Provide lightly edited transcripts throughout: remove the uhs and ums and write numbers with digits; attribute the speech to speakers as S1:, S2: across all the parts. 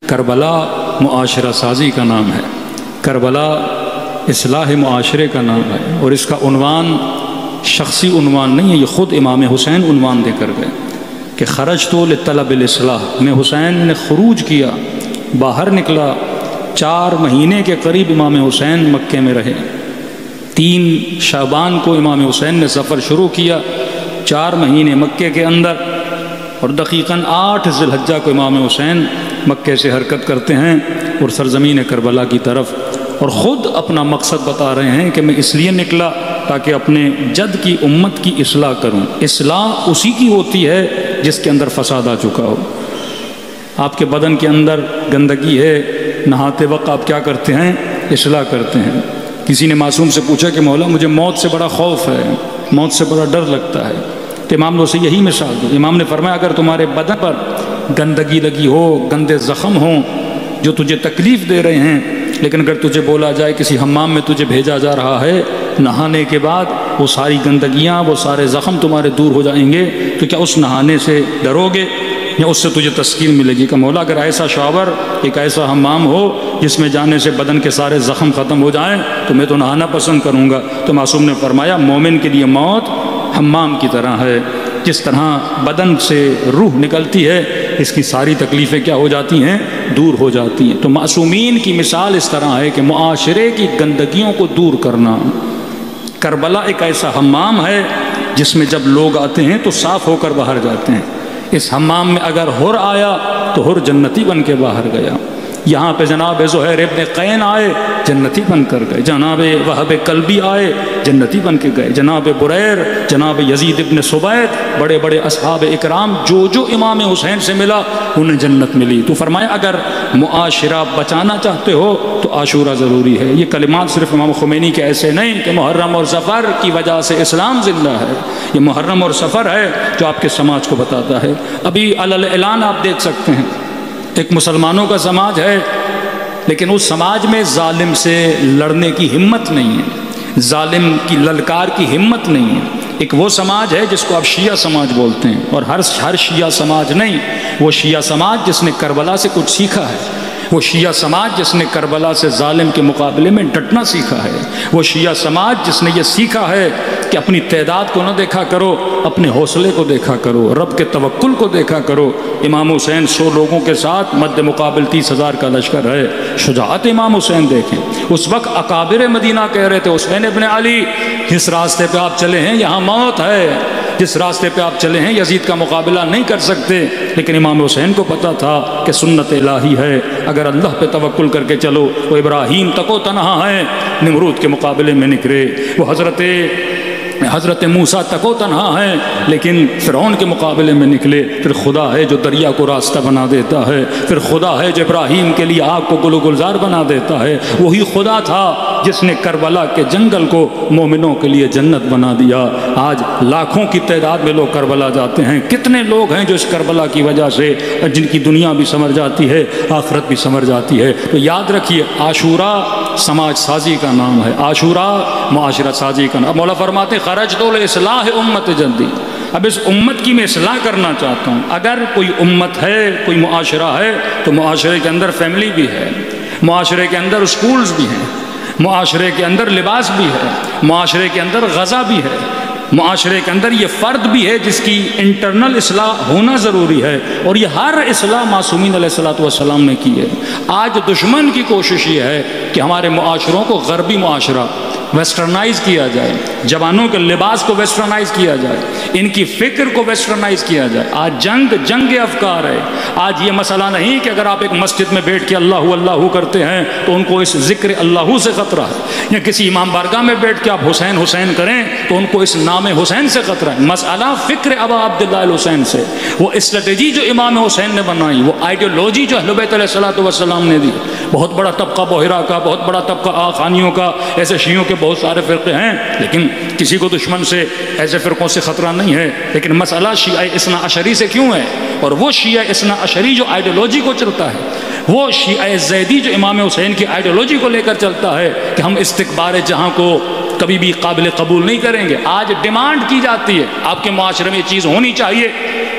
S1: کربلا معاشرہ سازی کا نام ہے، کربلا اصلاح معاشرے کا نام ہے، اور اس کا عنوان شخصی عنوان نہیں ہے، یہ خود امام حسین عنوان دے کر گئے کہ خرجت لطلب الاصلاح، میں حسین نے خروج کیا، باہر نکلا، 4 مہینے کے قریب امام حسین مکے میں رہے۔ 3 شعبان کو امام حسین نے سفر شروع کیا، 4 مہینے مکے کے اندر، اور دقیقاً 8 ذی الحجہ کو امام حسین مکے سے حرکت کرتے ہیں اور سرزمین کربلا کی طرف، اور خود اپنا مقصد بتا رہے ہیں کہ میں اس لیے نکلا تاکہ اپنے جد کی امت کی اصلاح کروں۔ اصلاح اسی کی ہوتی ہے جس کے اندر فساد آ چکا ہو۔ آپ کے بدن کے اندر گندگی ہے، نہاتے وقت آپ کیا کرتے ہیں؟ اصلاح کرتے ہیں۔ کسی نے معصوم سے پوچھا کہ مولا مجھے موت سے بڑا خوف ہے، موت سے بڑا ڈر لگتا ہے، تو امام نے اسے یہی مثال دی۔ امام نے فرمایا اگر تمہارے بدن پر گندگی لگی ہو، گندے زخم ہوں جو تجھے تکلیف دے رہے ہیں، لیکن اگر تجھے بولا جائے کسی حمام میں تجھے بھیجا جا رہا ہے، نہانے کے بعد وہ ساری گندگیاں، وہ سارے زخم تمہارے دور ہو جائیں گے، تو کیا اس نہانے سے ڈرو گے یا اس سے تجھے تسکین ملے گی؟ کہ مولا اگر ایسا شاور، ایک ایسا حمام ہو جس میں جانے سے بدن کے سارے زخم ختم ہو جائیں تو میں تو نہانا پسند کروں گا۔ تو معصوم نے فرمایا مومن کے لیے موت حمام کی طرح ہے، جس طرح بدن سے روح نکلتی ہے، اس کی ساری تکلیفیں کیا ہو جاتی ہیں؟ دور ہو جاتی ہیں۔ تو معصومین کی مثال اس طرح ہے کہ معاشرے کی گندگیوں کو دور کرنا۔ کربلا ایک ایسا حمام ہے جس میں جب لوگ آتے ہیں تو صاف ہو کر باہر جاتے ہیں۔ اس حمام میں اگر حر آیا تو حر جنتی بن کے باہر گیا۔ یہاں پہ جناب زہیر ابن قین آئے، جنتی بن کر گئے۔ جناب وہب کلبی آئے، جنتی بن کے گئے۔ جناب بریر، جناب یزید ابن سبیت، بڑے بڑے اصحاب اکرام جو امام حسین سے ملا انہیں جنت ملی۔ تو فرمایا اگر معاشرہ بچانا چاہتے ہو تو عاشورہ ضروری ہے۔ یہ کلمات صرف امام خمینی کے ایسے نہیں کہ محرم اور سفر کی وجہ سے اسلام زندہ ہے، یہ محرم اور سفر ہے جو آپ کے سماج کو بتاتا ہے۔ ابھی علی اعلان آپ دیکھ سکتے ہیں، ایک مسلمانوں کا سماج ہے لیکن اس سماج میں ظالم سے لڑنے کی ہمت نہیں ہے، ظالم کی للکار کی ہمت نہیں ہے۔ ایک وہ سماج ہے جس کو آپ شیعہ سماج بولتے ہیں، اور ہر شیعہ سماج نہیں، وہ شیعہ سماج جس نے کربلا سے کچھ سیکھا ہے، وہ شیعہ سماج جس نے کربلا سے ظالم کے مقابلے میں ڈٹنا سیکھا ہے، وہ شیعہ سماج جس نے یہ سیکھا ہے کہ اپنی تعداد کو نہ دیکھا کرو، اپنے حوصلے کو دیکھا کرو، رب کے توکل کو دیکھا کرو۔ امام حسین 100 لوگوں کے ساتھ مد مقابل 30,000 کا لشکر ہے۔ شجاعت امام حسین دیکھیں، اس وقت اکابر مدینہ کہہ رہے تھے حسین ابن علی جس راستے پہ آپ چلے ہیں یہاں موت ہے، جس راستے پہ آپ چلے ہیں یزید کا مقابلہ نہیں کر سکتے، لیکن امام حسین کو پتا تھا کہ سنت الہی ہے، اگر اللہ پہ توکل کر کے چلو۔ وہ ابراہیم تک و تنہا ہے، نمرود کے مقابلے میں نکلے، وہ حضرت موسیٰ تک و تنہا ہے لیکن فرعون کے مقابلے میں نکلے۔ پھر خدا ہے جو دریا کو راستہ بنا دیتا ہے، پھر خدا ہے جو ابراہیم کے لیے آگ کو گل و گلزار بنا دیتا ہے، وہی خدا تھا جس نے کربلا کے جنگل کو مومنوں کے لیے جنت بنا دیا۔ آج لاکھوں کی تعداد میں لوگ کربلا جاتے ہیں، کتنے لوگ ہیں جو اس کربلا کی وجہ سے جن کی دنیا بھی سنور جاتی ہے، آخرت بھی سنور جاتی ہے۔ تو یاد رکھیے عاشورہ سماج سازی کا نام ہے، عاشورہ معاشرہ سازی کا نام۔ مولا فرماتے ہیں خرجت لاصلاح امت جدی، اب اس امت کی میں اصلاح کرنا چاہتا ہوں۔ اگر کوئی امت ہے، کوئی معاشرہ ہے، تو معاشرے کے اندر فیملی بھی ہے، معاشرے کے اندر اسکولز بھی ہیں، معاشرے کے اندر لباس بھی ہے، معاشرے کے اندر غذا بھی ہے، معاشرے کے اندر یہ فرد بھی ہے جس کی انٹرنل اصلاح ہونا ضروری ہے، اور یہ ہر اصلاح معصومین علیہ السلام نے کی ہے۔ آج دشمن کی کوشش یہ ہے کہ ہمارے معاشروں کو غربی معاشرہ ویسٹرنائز کیا جائے، جوانوں کے لباس کو ویسٹرنائز کیا جائے، ان کی فکر کو ویسٹرنائز کیا جائے۔ آج جنگ افکار ہے۔ آج یہ مسئلہ نہیں کہ اگر آپ ایک مسجد میں بیٹھ کے اللہ اللہ کرتے ہیں تو ان کو اس ذکر اللہ سے خطرہ ہے، یا کسی امام بارگاہ میں بیٹھ کے آپ حسین حسین کریں تو ان کو اس نام حسین سے خطرہ ہے۔ مسئلہ فکر ابا عبداللہ الحسین سے، وہ اسٹریٹجی جو امام حسین نے بنائی، وہ آئیڈیولوجی جو اہل بیت علیہ السلام نے دی۔ بہت بڑا طبقہ بحیرہ کا، بہت بڑا طبقہ آخانیوں کا، ایسے شیعوں کے بہت سارے فرقے ہیں، لیکن کسی کو دشمن سے ایسے فرقوں سے خطرہ نہیں ہے۔ لیکن مسئلہ شیعہ اثنا عشری سے کیوں ہے؟ اور وہ شیعہ اثنا عشری جو آئیڈیولوجی کو چلتا ہے، وہ شیعہ زیدی جو امام حسین کی آئیڈیالوجی کو لے کر چلتا ہے کہ ہم استکبار جہاں کو کبھی بھی قابل قبول نہیں کریں گے، آج ڈیمانڈ کی جاتی ہے آپ کے معاشرے میں یہ چیز ہونی چاہیے،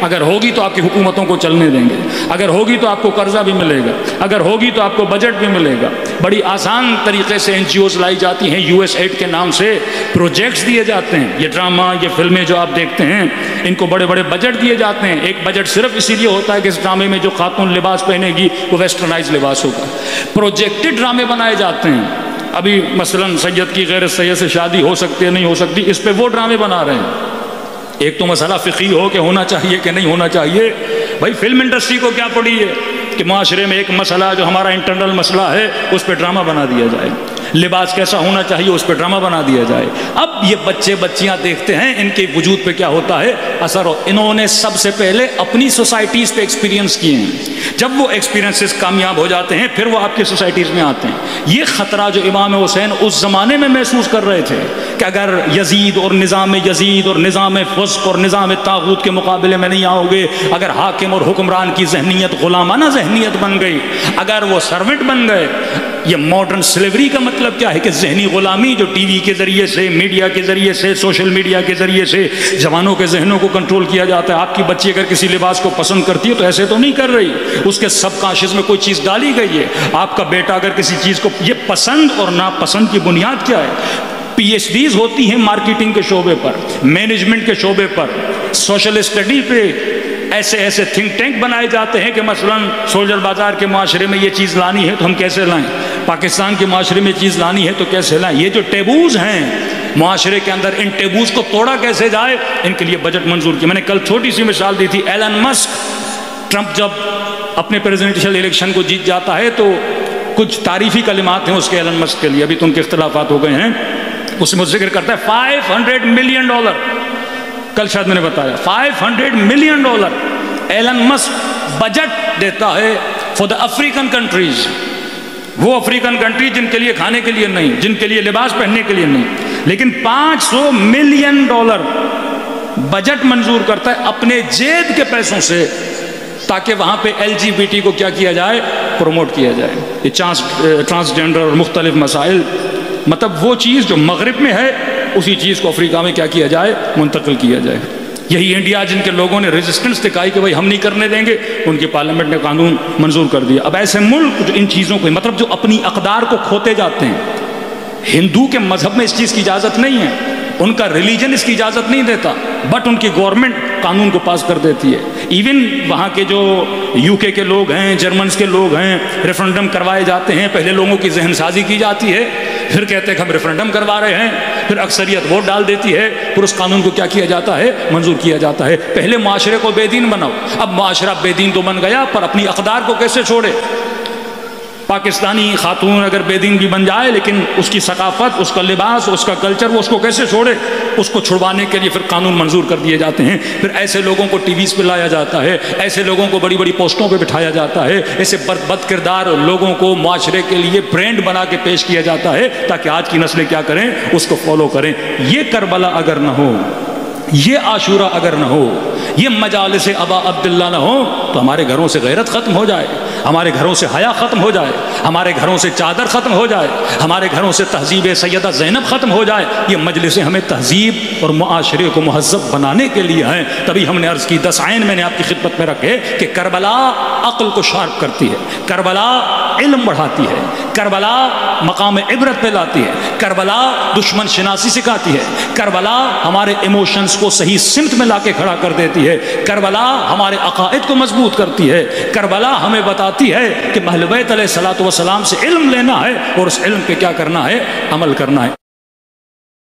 S1: اگر ہوگی تو آپ کی حکومتوں کو چلنے دیں گے، اگر ہوگی تو آپ کو قرضہ بھی ملے گا، اگر ہوگی تو آپ کو بجٹ بھی ملے گا۔ بڑی آسان طریقے سے NGOs لائی جاتی ہیں، USAID کے نام سے پروجیکٹس دیے جاتے ہیں۔ یہ ڈرامہ، یہ فلمیں جو آپ دیکھتے ہیں، ان کو بڑے بڑے بجٹ دیے جاتے ہیں۔ ایک بجٹ صرف اسی لیے ہوتا ہے کہ اس ڈرامے میں جو خاتون لباس پہنے گی وہ ویسٹرنائز لباس ہوگا۔ پروجیکٹڈ ڈرامے بنائے جاتے ہیں۔ ابھی مثلا سید کی غیر سید سے شادی ہو سکتی ہے نہیں ہو سکتی، اس پہ وہ ڈرامے بنا رہے ہیں۔ ایک تو مسئلہ فقہی ہو کہ ہونا چاہیے کہ نہیں ہونا چاہیے، بھائی فلم انڈسٹری کو کیا پڑی ہے کہ معاشرے میں ایک مسئلہ جو ہمارا انٹرنل مسئلہ ہے اس پہ ڈرامہ بنا دیا جائے، لباس کیسا ہونا چاہیے اس پہ ڈرامہ بنا دیا جائے۔ اب یہ بچے بچیاں دیکھتے ہیں، ان کے وجود پہ کیا ہوتا ہے اثر ہو۔ انہوں نے سب سے پہلے اپنی سوسائٹیز پہ ایکسپیرینس کیے ہیں، جب وہ ایکسپیرینسز کامیاب ہو جاتے ہیں پھر وہ آپ کی سوسائٹیز میں آتے ہیں۔ یہ خطرہ جو امام حسین اس زمانے میں محسوس کر رہے تھے کہ اگر یزید اور نظام فسق اور نظام طاغوت کے مقابلے میں نہیں آؤ گے، اگر حاکم اور حکمران کی ذہنیت غلامانہ ذہنیت بن گئی، اگر وہ سرونٹ بن گئے۔ یہ ماڈرن سلیوری کا مطلب کیا ہے کہ ذہنی غلامی جو ٹی وی کے ذریعے سے، میڈیا کے ذریعے سے، سوشل میڈیا کے ذریعے سے جوانوں کے ذہنوں کو کنٹرول کیا جاتا ہے۔ آپ کی بچی اگر کسی لباس کو پسند کرتی ہے تو ایسے تو نہیں کر رہی، اس کے سب کانشیس میں کوئی چیز ڈالی گئی ہے۔ آپ کا بیٹا اگر کسی چیز کو، یہ پسند اور ناپسند کی بنیاد کیا ہے؟ PhDs ہوتی ہیں مارکیٹنگ کے شعبے پر، مینجمنٹ کے شعبے پر، سوشل اسٹڈی پہ ایسے تھنک ٹینک بنائے جاتے ہیں کہ مثلا سولجر بازار کے معاشرے میں یہ چیز لانی ہے تو ہم کیسے لائیں، پاکستان کے معاشرے میں چیز لانی ہے تو کیسے لائیں۔ یہ جو ٹیبوز ہیں معاشرے کے اندر، ان ٹیبوز کو توڑا کیسے جائے، ان کے لیے بجٹ منظور کیا۔ میں نے کل چھوٹی سی مثال دی تھی، ایلن مسک، ٹرمپ جب اپنے پریزیڈنشل الیکشن کو جیت جاتا ہے تو کچھ تعریفی کلمات ہیں اس کے ایلن مسک کے لیے، ابھی تو ان کے اختلافات ہو گئے ہیں، اس میں ذکر کرتا ہے $500 ملین، کل شاید میں نے بتایا $500 ملین ایلن مسک بجٹ دیتا ہے فار دا افریقن کنٹریز۔ وہ افریقن کنٹریز جن کے لیے کھانے کے لیے نہیں، جن کے لیے لباس پہننے کے لیے نہیں، لیکن $500 ملین بجٹ منظور کرتا ہے اپنے جیب کے پیسوں سے، تاکہ وہاں پہ LGBT کو کیا کیا جائے، پروموٹ کیا جائے، یہ ٹرانسجینڈر اور مختلف مسائل، مطلب وہ چیز جو مغرب میں ہے اسی چیز کو افریقہ میں کیا کیا جائے، منتقل کیا جائے۔ یہی انڈیا جن کے لوگوں نے ریزسٹنس دکھائی کہ بھائی ہم نہیں کرنے دیں گے، ان کی پارلیمنٹ نے قانون منظور کر دیا۔ اب ایسے ملک جو ان چیزوں کو، مطلب جو اپنی اقدار کو کھوتے جاتے ہیں، ہندو کے مذہب میں اس چیز کی اجازت نہیں ہے، ان کا ریلیجن اس کی اجازت نہیں دیتا، بٹ ان کی گورنمنٹ قانون کو پاس کر دیتی ہے۔ ایون وہاں کے جو UK کے لوگ ہیں، جرمنز کے لوگ ہیں، ریفرنڈم کروائے جاتے ہیں، پہلے لوگوں کی ذہن سازی کی جاتی ہے، پھر کہتے ہیں کہ ہم ریفرنڈم کروا رہے ہیں، پھر اکثریت ووٹ ڈال دیتی ہے، پھر اس قانون کو کیا کیا جاتا ہے، منظور کیا جاتا ہے۔ پہلے معاشرے کو بے دین بناؤ، اب معاشرہ بے دین تو بن گیا پر اپنی اقدار کو کیسے چھوڑے؟ پاکستانی خاتون اگر بے دین بھی بن جائے لیکن اس کی ثقافت، اس کا لباس، اس کا کلچر، وہ اس کو کیسے چھوڑے؟ اس کو چھڑوانے کے لیے پھر قانون منظور کر دیے جاتے ہیں، پھر ایسے لوگوں کو ٹی ویز پہ لایا جاتا ہے، ایسے لوگوں کو بڑی بڑی پوسٹوں پہ بٹھایا جاتا ہے، ایسے بد کردار لوگوں کو معاشرے کے لیے برینڈ بنا کے پیش کیا جاتا ہے تاکہ آج کی نسلیں کیا کریں، اس کو فالو کریں۔ یہ کربلا اگر نہ ہو، یہ عاشورہ اگر نہ ہو، یہ مجالس ابا عبداللہ نہ ہو تو ہمارے گھروں سے غیرت ختم ہو جائے، ہمارے گھروں سے حیا ختم ہو جائے، ہمارے گھروں سے چادر ختم ہو جائے، ہمارے گھروں سے تہذیب سیدہ زینب ختم ہو جائے۔ یہ مجلسیں ہمیں تہذیب اور معاشرے کو مہذب بنانے کے لیے ہیں۔ تبھی ہم نے عرض کی 10 عین میں نے آپ کی خدمت میں رکھے کہ کربلا عقل کو شارپ کرتی ہے، کربلا علم بڑھاتی ہے، کربلا مقام عبرت پہ لاتی ہے، کربلا دشمن شناسی سکھاتی ہے، کربلا ہمارے ایموشنز کو صحیح سمت میں لا کے کھڑا کر دیتی ہے، کربلا ہمارے عقائد کو مضبوط کرتی ہے، کربلا ہمیں بتاتی ہے کہ اہل بیت علیہ الصلوۃ والسلام سے علم لینا ہے اور اس علم پہ کیا کرنا ہے، عمل کرنا ہے۔